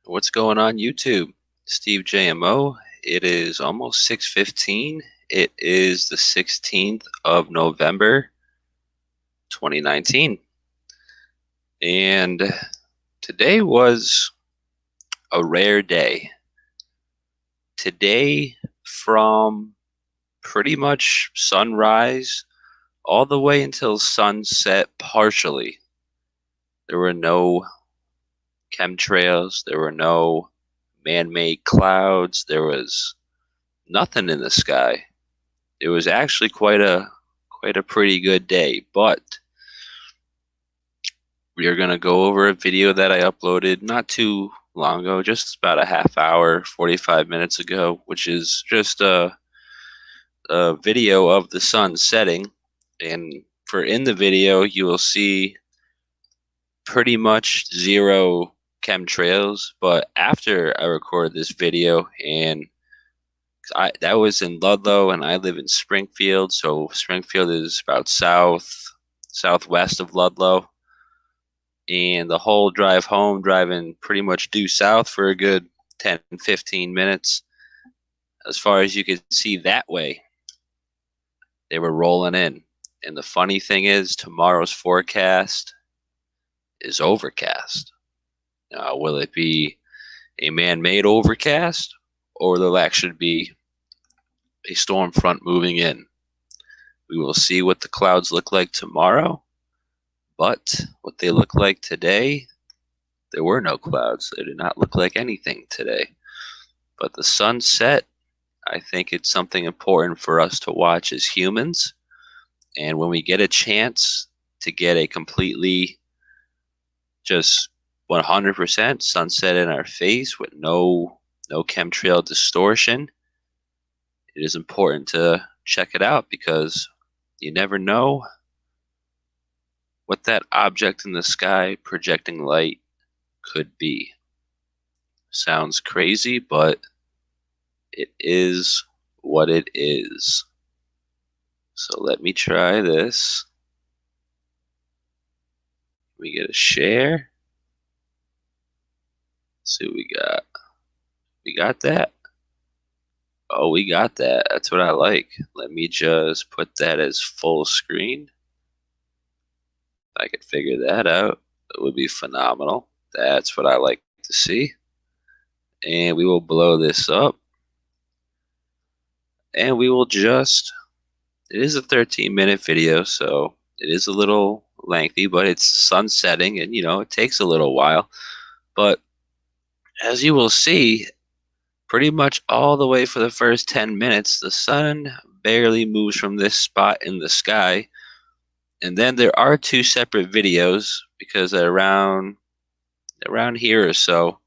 What's going on YouTube? Steve JMO. It is almost 6:15. It is the 16th of November, 2019. And today was a rare day. Today, from pretty much sunrise all the way until sunset partially, there were no chemtrails, there were no man-made clouds, there was nothing in the sky. It was actually quite a pretty good day, but we are going to go over a video that I uploaded not too long ago, just about a half hour, 45 minutes ago, which is just a video of the sun setting. And for in the video, you will see pretty much zero chemtrails, but after I recorded this video, and that was in Ludlow, and I live in Springfield, so Springfield is about southwest of Ludlow, and the whole drive home, driving pretty much due south for a good 10-15 minutes, as far as you could see that way, they were rolling in. And the funny thing is, tomorrow's forecast is overcast. Now, will it be a man-made overcast, or will it actually be a storm front moving in? We will see what the clouds look like tomorrow, but what they look like today, there were no clouds. They did not look like anything today. But the sunset, I think it's something important for us to watch as humans. And when we get a chance to get a completely just 100% sunset in our face with no chemtrail distortion, it is important to check it out, because you never know what that object in the sky projecting light could be. Sounds crazy, but it is what it is. So let me try this. We get a share. Let's see what we got. We got that. Oh, we got that. That's what I like. Let me just put that as full screen. If I could figure that out, it would be phenomenal. That's what I like to see. And we will blow this up. And we will just, it is a 13-minute video, so it is a little lengthy, but it's sun setting, and it takes a little while. But as you will see, pretty much all the way for the first 10 minutes, the sun barely moves from this spot in the sky. And then there are two separate videos, because around here or so,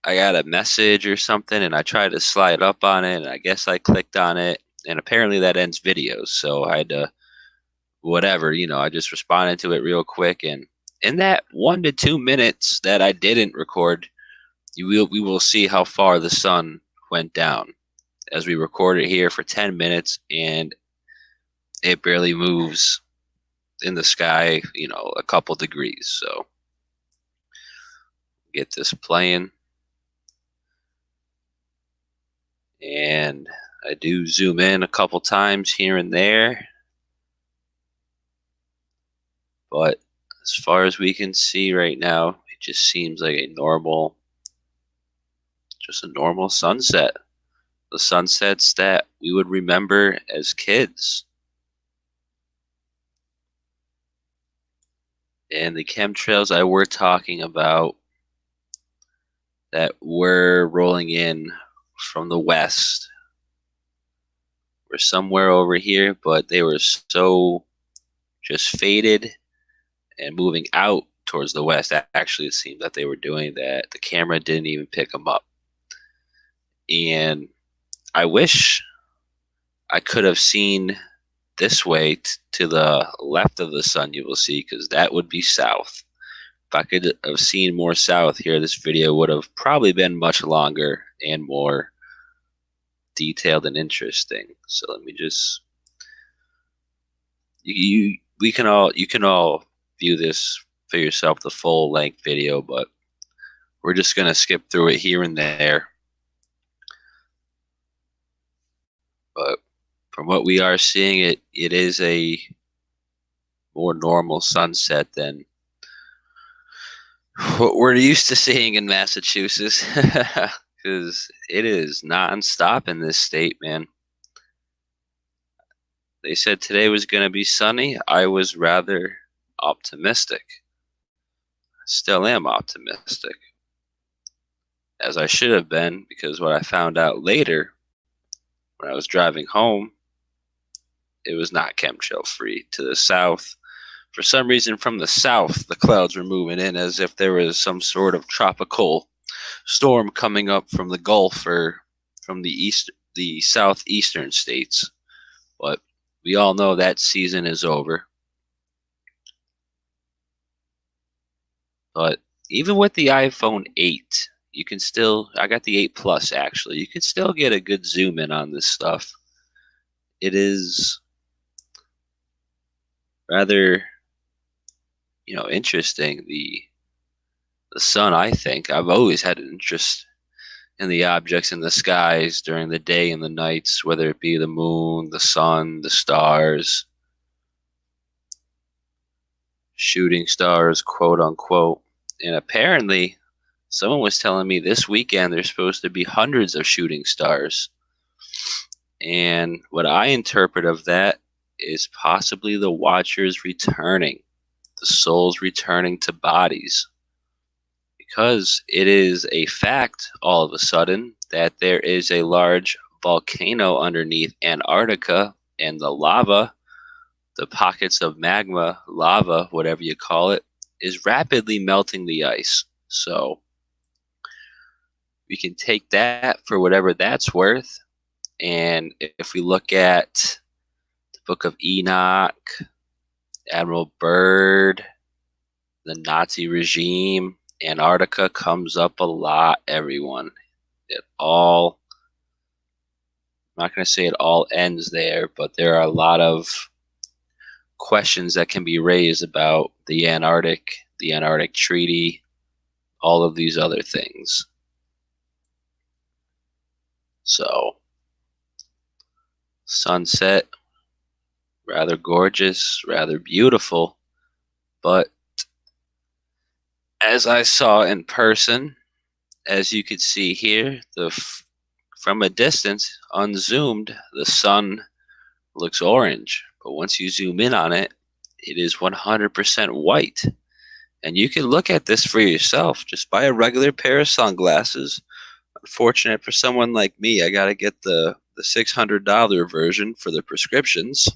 I got a message or something, and I tried to slide up on it, and I guess I clicked on it, and apparently that ends videos. So I had to, whatever, I just responded to it real quick. And in that 1 to 2 minutes that I didn't record, we will see how far the sun went down, as we recorded here for 10 minutes, and it barely moves in the sky, a couple degrees. So get this playing. And I do zoom in a couple times here and there, but as far as we can see right now, it just seems like just a normal sunset. The sunsets that we would remember as kids. And the chemtrails I were talking about that were rolling in from the west were somewhere over here, but they were so just faded and moving out towards the west. Actually, it seemed that they were doing that. The camera didn't even pick them up. And I wish I could have seen this way to the left of the sun, you will see, because that would be south. If I could have seen more south here, this video would have probably been much longer and more detailed and interesting. So let me just, you can all view this for yourself, the full length video, but we're just going to skip through it here and there. But from what we are seeing, it is a more normal sunset than what we're used to seeing in Massachusetts, because it is non-stop in this state, man. They said today was going to be sunny. I was rather optimistic. Still am optimistic, as I should have been, because what I found out later when I was driving home, it was not chemtrail free. To the south, for some reason from the south, the clouds were moving in as if there was some sort of tropical storm coming up from the Gulf or from the southeastern states. But we all know that season is over. But even with the iPhone 8, you can still, I got the 8 Plus actually, you can still get a good zoom in on this stuff. It is rather, interesting. The sun, I think, I've always had an interest in the objects in the skies during the day and the nights, whether it be the moon, the sun, the stars, shooting stars, quote unquote. And apparently, someone was telling me this weekend there's supposed to be hundreds of shooting stars. And what I interpret of that is possibly the Watchers returning, the souls returning to bodies. Because it is a fact all of a sudden that there is a large volcano underneath Antarctica, and the lava, the pockets of magma, lava, whatever you call it, is rapidly melting the ice. So we can take that for whatever that's worth. And if we look at the Book of Enoch, Admiral Byrd, the Nazi regime, Antarctica comes up a lot, everyone. I'm not going to say it all ends there, but there are a lot of questions that can be raised about the Antarctic Treaty, all of these other things. So, sunset, rather gorgeous, rather beautiful, but as I saw in person, as you could see here, from a distance, unzoomed, the sun looks orange. But once you zoom in on it, it is 100% white. And you can look at this for yourself. Just buy a regular pair of sunglasses. Unfortunate for someone like me, I got to get the $600 version for the prescriptions,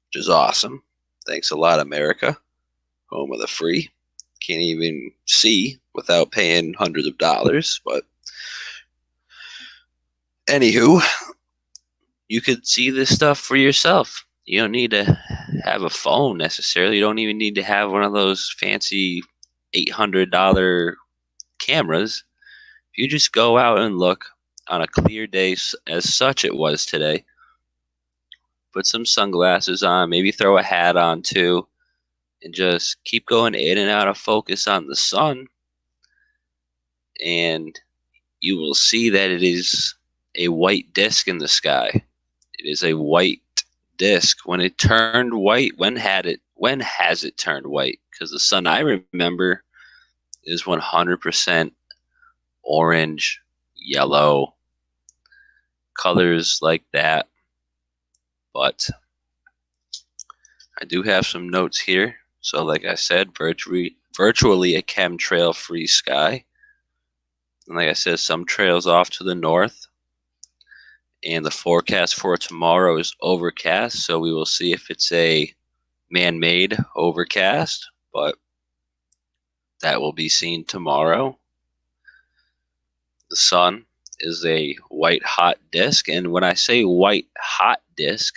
which is awesome. Thanks a lot, America. Home of the free. Can't even see without paying hundreds of dollars. But anywho, you could see this stuff for yourself. You don't need to have a phone necessarily. You don't even need to have one of those fancy $800 cameras. If you just go out and look on a clear day, as such it was today, put some sunglasses on, maybe throw a hat on too, and just keep going in and out of focus on the sun, and you will see that it is a white disk in the sky. It is a white disk. When it turned white, when has it turned white? Because the sun I remember is 100% orange, yellow, colors like that. But I do have some notes here. So like I said, virtually a chemtrail free sky. And like I said, some trails off to the north. And the forecast for tomorrow is overcast, so we will see if it's a man-made overcast, but that will be seen tomorrow. The sun is a white hot disk, and when I say white hot disk,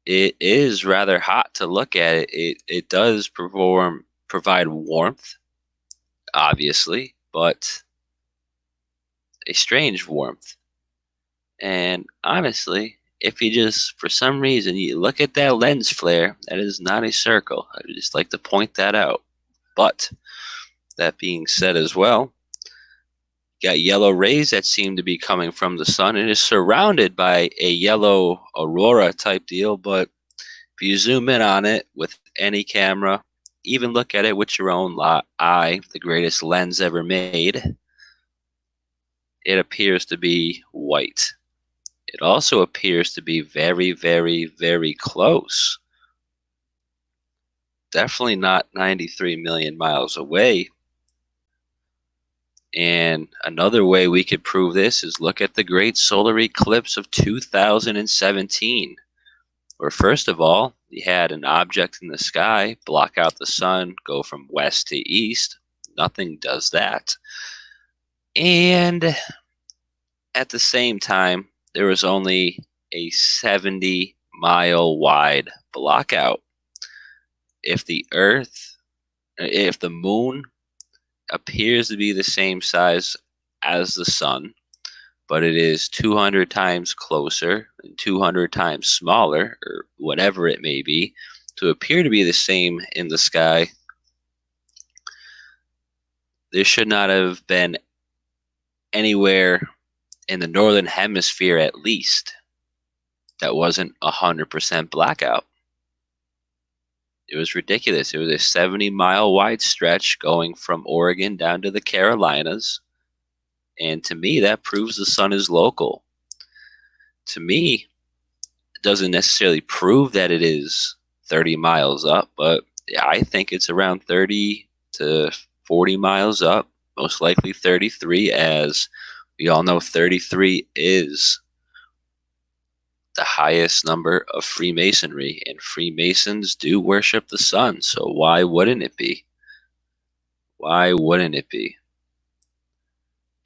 it is rather hot to look at. It does provide warmth, obviously, but a strange warmth. And honestly, if you just, for some reason, you look at that lens flare, that is not a circle. I would just like to point that out. But That being said as well, got yellow rays that seem to be coming from the sun. It is surrounded by a yellow aurora type deal, but if you zoom in on it with any camera, even look at it with your own eye, the greatest lens ever made, it appears to be white. It also appears to be very, very, very close. Definitely not 93 million miles away. And another way we could prove this is look at the great solar eclipse of 2017, where first of all, you had an object in the sky block out the sun, go from west to east. Nothing does that. And at the same time, there was only a 70-mile wide blockout. If the moon appears to be the same size as the sun, but it is 200 times closer and 200 times smaller, or whatever it may be, to appear to be the same in the sky, there should not have been anywhere in the northern hemisphere, at least, that wasn't 100% blackout. It was ridiculous. It was a 70-mile wide stretch going from Oregon down to the Carolinas. And to me, that proves the sun is local. To me, it doesn't necessarily prove that it is 30 miles up, but I think it's around 30 to 40 miles up, most likely 33, as we all know 33 is the highest number of Freemasonry, and Freemasons do worship the sun, so why wouldn't it be? Why wouldn't it be?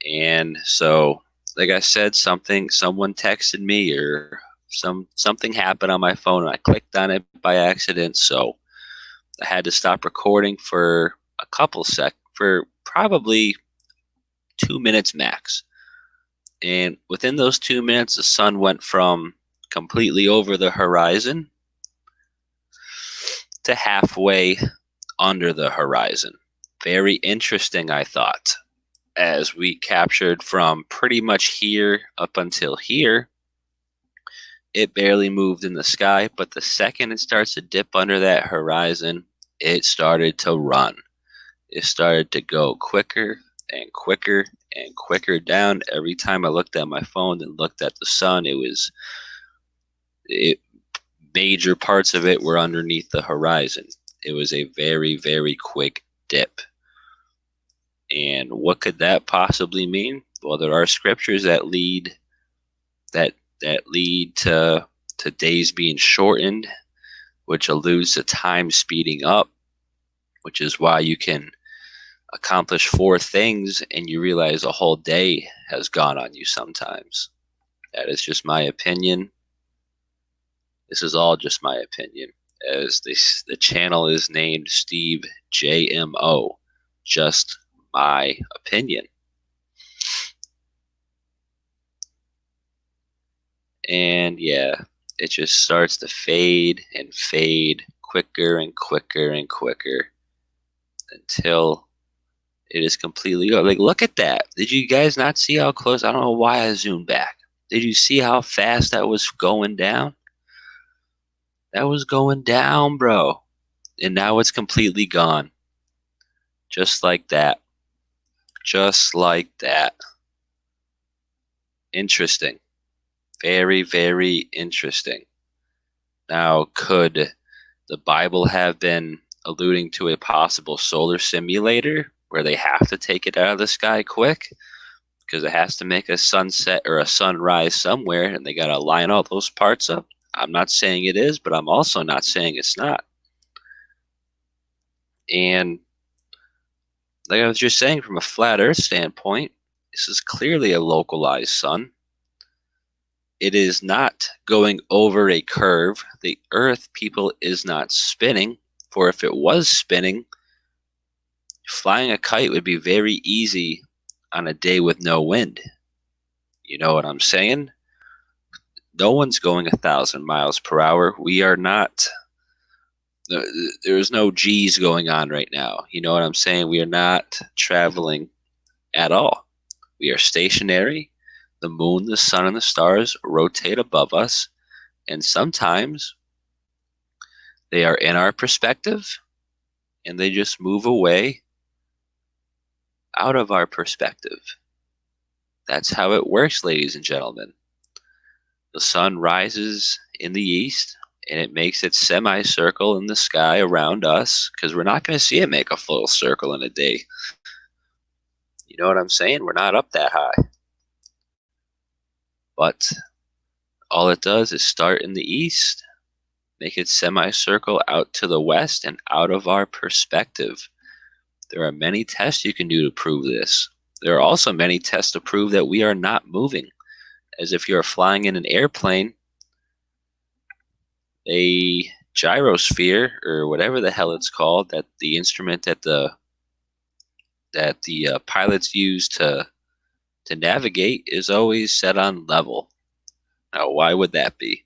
And so, like I said, someone texted me, or something happened on my phone, and I clicked on it by accident, so I had to stop recording for a couple for probably 2 minutes max. And within those 2 minutes, the sun went from completely over the horizon to halfway under the horizon. Very interesting, I thought, as we captured from pretty much here up until here. It barely moved in the sky, but the second it starts to dip under that horizon, it started to run. It started to go quicker and quicker and quicker down. Every time I looked at my phone and looked at the sun, major parts of it were underneath the horizon. It was a very, very quick dip. And what could that possibly mean? Well, there are scriptures that lead to days being shortened, which alludes to time speeding up, which is why you can accomplish 4 things and you realize a whole day has gone on you sometimes. That is just my opinion. This is all just my opinion, as the channel is named Steve JMO. Just my opinion. And yeah, it just starts to fade and fade quicker and quicker and quicker until it is completely like, look at that. Did you guys not see how close? I don't know why I zoomed back. Did you see how fast that was going down? That was going down, bro. And now it's completely gone. Just like that. Just like that. Interesting. Very, very interesting. Now, could the Bible have been alluding to a possible solar simulator where they have to take it out of the sky quick because it has to make a sunset or a sunrise somewhere, and they got to line all those parts up? I'm not saying it is, but I'm also not saying it's not. And like I was just saying, from a flat Earth standpoint, this is clearly a localized sun. It is not going over a curve. The Earth, people, is not spinning. For if it was spinning, flying a kite would be very easy on a day with no wind. You know what I'm saying? No one's going 1,000 miles per hour. We are not There's no G's going on right now. You know what I'm saying? We are not traveling at all. We are stationary. The moon, the sun, and the stars rotate above us, and sometimes they are in our perspective and they just move away out of our perspective. That's how it works, ladies and gentlemen. The sun rises in the east and it makes its semicircle in the sky around us because we're not going to see it make a full circle in a day. You know what I'm saying? We're not up that high. But all it does is start in the east, make its semicircle out to the west and out of our perspective. There are many tests you can do to prove this. There are also many tests to prove that we are not moving. As if you're flying in an airplane, a gyrosphere, or whatever the hell it's called, that the instrument that the pilots use to navigate, is always set on level. Now, why would that be? It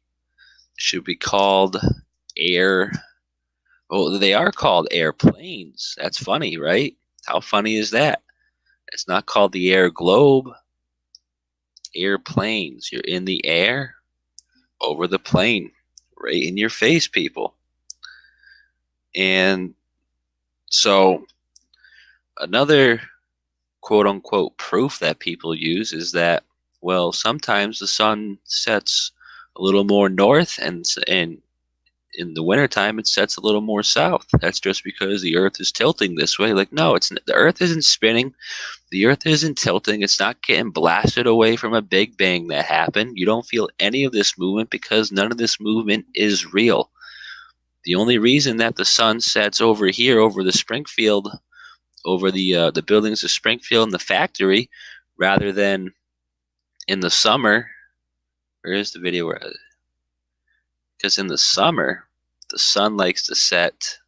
should be called air. Oh, they are called airplanes. That's funny, right? How funny is that? It's not called the air globe. Airplanes. You're in the air, over the plane, right in your face, people. And so another quote unquote proof that people use is that, well, sometimes the sun sets a little more north, and in the wintertime it sets a little more south. That's just because the earth is tilting this way. Like, no, the earth isn't spinning. The earth isn't tilting. It's not getting blasted away from a big bang that happened. You don't feel any of this movement because none of this movement is real. The only reason that the sun sets over here, over the Springfield, over the buildings of Springfield and the factory, rather than in the summer. Where is the video? Because in the summer, the sun likes to set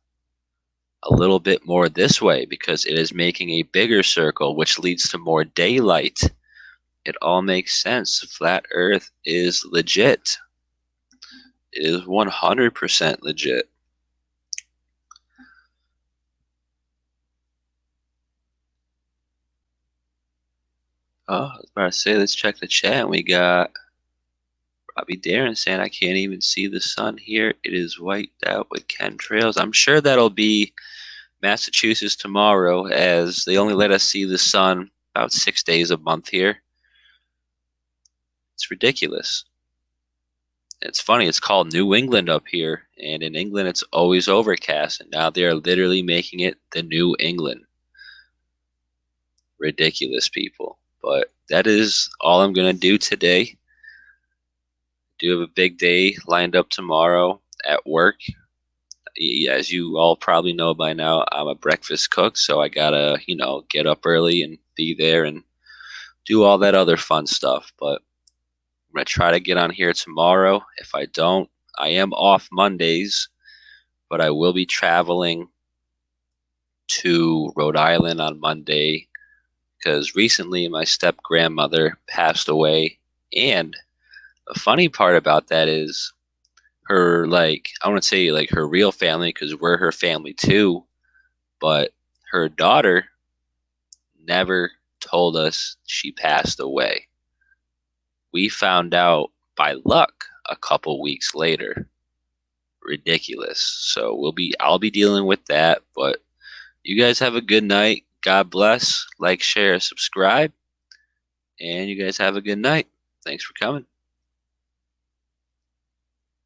a little bit more this way because it is making a bigger circle, which leads to more daylight. It all makes sense. Flat Earth is legit. It is 100% legit. Oh, I was about to say, let's check the chat. We got Robbie Darren saying, I can't even see the sun here. It is wiped out with chemtrails. I'm sure that'll be Massachusetts tomorrow, as they only let us see the sun about 6 days a month here. It's ridiculous. It's funny, it's called New England up here, and in England it's always overcast, and now they're literally making it the New England. Ridiculous, people. But that is all I'm going to do today. Do have a big day lined up tomorrow at work. As you all probably know by now, I'm a breakfast cook, so I gotta, get up early and be there and do all that other fun stuff. But I'm gonna try to get on here tomorrow. If I don't, I am off Mondays, but I will be traveling to Rhode Island on Monday because recently my step-grandmother passed away. And the funny part about that is her, I want to say her real family, because we're her family too, but her daughter never told us she passed away. We found out by luck a couple weeks later. Ridiculous. So I'll be dealing with that, but you guys have a good night. God bless. Like, share, subscribe, and you guys have a good night. Thanks for coming.